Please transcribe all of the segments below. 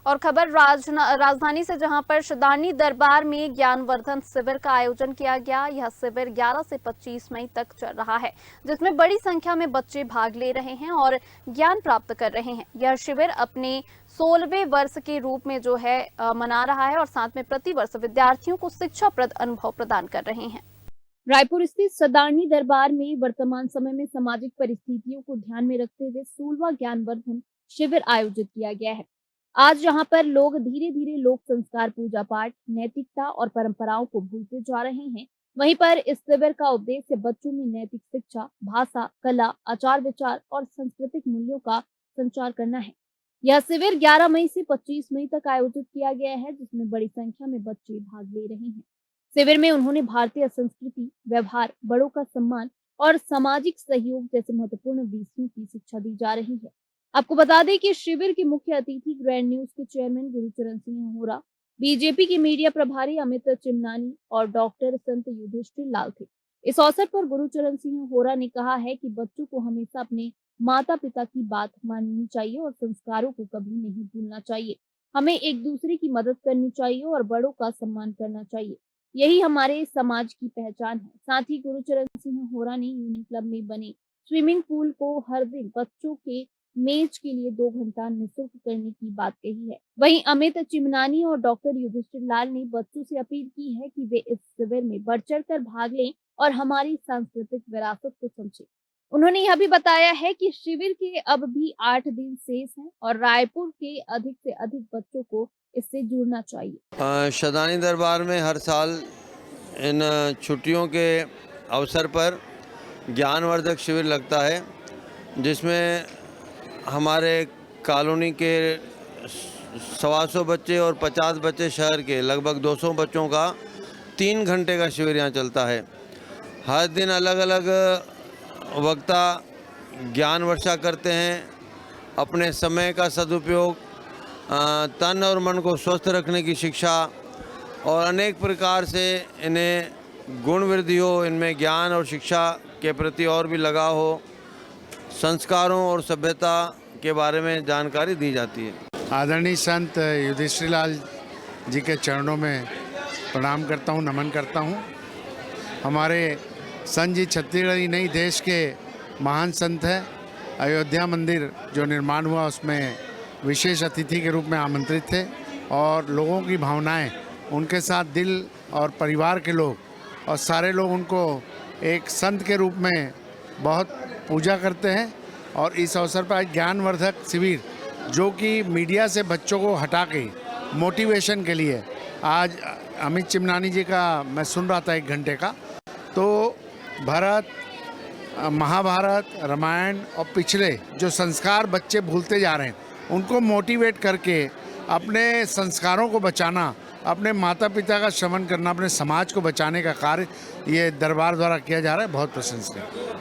और खबर राजधानी से, जहां पर शदानी दरबार में ज्ञानवर्धन शिविर का आयोजन किया गया। यह शिविर 11 से 25 मई तक चल रहा है, जिसमें बड़ी संख्या में बच्चे भाग ले रहे हैं और ज्ञान प्राप्त कर रहे हैं। यह शिविर अपने 16वें वर्ष के रूप में जो है मना रहा है और साथ में प्रतिवर्ष विद्यार्थियों को शिक्षाप्रद अनुभव प्रदान कर रहे हैं। रायपुर स्थित शदानी दरबार में वर्तमान समय में सामाजिक परिस्थितियों को ध्यान में रखते हुए 16वां ज्ञानवर्धन शिविर आयोजित किया गया है। आज यहाँ पर लोग धीरे धीरे लोक संस्कार, पूजा पाठ, नैतिकता और परंपराओं को भूलते जा रहे हैं। वहीं पर इस शिविर का उद्देश्य बच्चों में नैतिक शिक्षा, भाषा, कला, आचार विचार और सांस्कृतिक मूल्यों का संचार करना है। यह शिविर 11 मई से 25 मई तक आयोजित किया गया है, जिसमें बड़ी संख्या में बच्चे भाग ले रहे हैं। शिविर में उन्होंने भारतीय संस्कृति, व्यवहार, बड़ों का सम्मान और सामाजिक सहयोग जैसे महत्वपूर्ण विषयों की शिक्षा दी जा रही है। आपको बता दें कि शिविर के मुख्य अतिथि ग्रैंड न्यूज के चेयरमैन गुरुचरण सिंह होरा, बीजेपी के मीडिया प्रभारी अमित चिमनानी और डॉक्टर संत युधिष्ठिर लाल थे। इस अवसर पर गुरुचरण सिंह होरा ने कहा है कि बच्चों को हमेशा अपने माता पिता की बात माननी चाहिए और संस्कारों को कभी नहीं भूलना चाहिए। हमें एक दूसरे की मदद करनी चाहिए और बड़ों का सम्मान करना चाहिए। यही हमारे समाज की पहचान है। साथ ही गुरुचरण सिंह होरा ने यूनियन क्लब में बने स्विमिंग पूल को हर दिन बच्चों के मैच के लिए 2 घंटा निःशुल्क करने की बात कही है। वहीं अमित चिमनानी और डॉक्टर युधिष्ठिर लाल ने बच्चों से अपील की है कि वे इस शिविर में बढ़ चढ़कर भाग लें और हमारी सांस्कृतिक विरासत को समझें। उन्होंने यह भी बताया है कि शिविर के अब भी 8 दिन शेष हैं और रायपुर के अधिक से अधिक बच्चों को इससे जुड़ना चाहिए। शदानी दरबार में हर साल इन छुट्टियों के अवसर पर ज्ञानवर्धक शिविर लगता है, जिसमें हमारे कॉलोनी के 125 बच्चे और 50 बच्चे शहर के लगभग 200 बच्चों का 3 घंटे का शिविर यहाँ चलता है। हर दिन अलग अलग वक्ता ज्ञान वर्षा करते हैं। अपने समय का सदुपयोग, तन और मन को स्वस्थ रखने की शिक्षा और अनेक प्रकार से इन्हें गुण वृद्धि हो, इनमें ज्ञान और शिक्षा के प्रति और भी लगाव हो, संस्कारों और सभ्यता के बारे में जानकारी दी जाती है। आदरणीय संत युधिष्ठिर लाल जी के चरणों में प्रणाम करता हूँ, नमन करता हूँ। हमारे संत जी छत्तीसगढ़ ही नहीं, देश के महान संत हैं। अयोध्या मंदिर जो निर्माण हुआ उसमें विशेष अतिथि के रूप में आमंत्रित थे और लोगों की भावनाएं, उनके साथ दिल और परिवार के लोग और सारे लोग उनको एक संत के रूप में बहुत पूजा करते हैं। और इस अवसर पर ज्ञानवर्धक शिविर, जो कि मीडिया से बच्चों को हटा के मोटिवेशन के लिए, आज अमित चिमनानी जी का मैं सुन रहा था 1 घंटे का, तो भारत, महाभारत, रामायण और पिछले जो संस्कार बच्चे भूलते जा रहे हैं, उनको मोटिवेट करके अपने संस्कारों को बचाना, अपने माता पिता का श्रवण करना, अपने समाज को बचाने का कार्य ये दरबार द्वारा किया जा रहा है। बहुत प्रशंसनीय।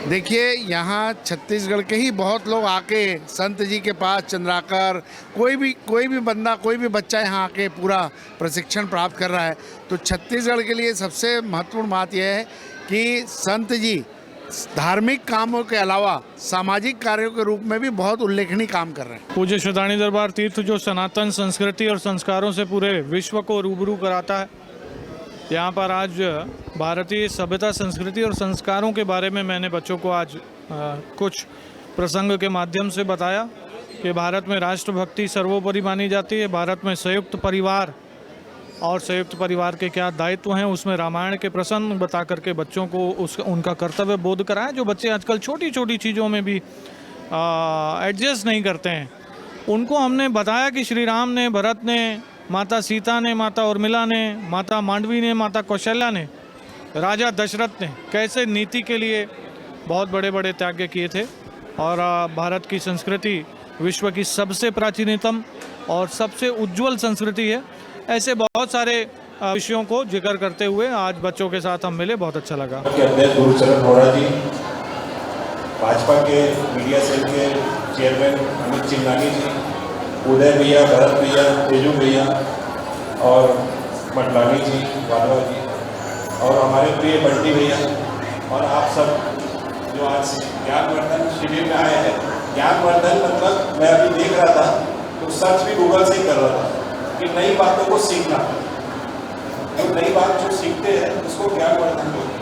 देखिए, यहाँ छत्तीसगढ़ के ही बहुत लोग आके संत जी के पास चंद्राकर, कोई भी बंदा, कोई भी बच्चा यहाँ आके पूरा प्रशिक्षण प्राप्त कर रहा है। तो छत्तीसगढ़ के लिए सबसे महत्वपूर्ण बात यह है कि संत जी धार्मिक कामों के अलावा सामाजिक कार्यों के रूप में भी बहुत उल्लेखनीय काम कर रहे हैं। पूज्य शदानी दरबार तीर्थ जो सनातन संस्कृति और संस्कारों से पूरे विश्व को रूबरू कराता है, यहाँ पर आज भारतीय सभ्यता, संस्कृति और संस्कारों के बारे में मैंने बच्चों को आज कुछ प्रसंग के माध्यम से बताया कि भारत में राष्ट्रभक्ति सर्वोपरि मानी जाती है। भारत में संयुक्त परिवार और संयुक्त परिवार के क्या दायित्व हैं, उसमें रामायण के प्रसंग बता करके बच्चों को उनका कर्तव्य बोध कराया। जो बच्चे आजकल छोटी छोटी चीज़ों में भी एडजस्ट नहीं करते हैं, उनको हमने बताया कि श्री राम ने, भरत ने, माता सीता ने, माता उर्मिला ने, माता मांडवी ने, माता कौशल्या ने, राजा दशरथ ने कैसे नीति के लिए बहुत बड़े बड़े त्याग किए थे। और भारत की संस्कृति विश्व की सबसे प्राचीनतम और सबसे उज्जवल संस्कृति है। ऐसे बहुत सारे विषयों को जिक्र करते हुए आज बच्चों के साथ हम मिले, बहुत अच्छा लगा। अध्यक्ष गुरुचरण होरा जी, भाजपा के मीडिया सेल के चेयरमैन अमित चिमनानी जी, उदय भैया, भरत भैया, तेजू भैया और मटलानी जी, वाधवा जी और हमारे प्रिय बंटी भैया और आप सब जो आज ज्ञानवर्धन शिविर में आए हैं, ज्ञानवर्धन मतलब मैं अभी देख रहा था तो सर्च भी गूगल से ही कर रहा था कि नई बातों को सीखना, तो नई बात जो सीखते हैं उसको ज्ञानवर्धन बोलते हैं।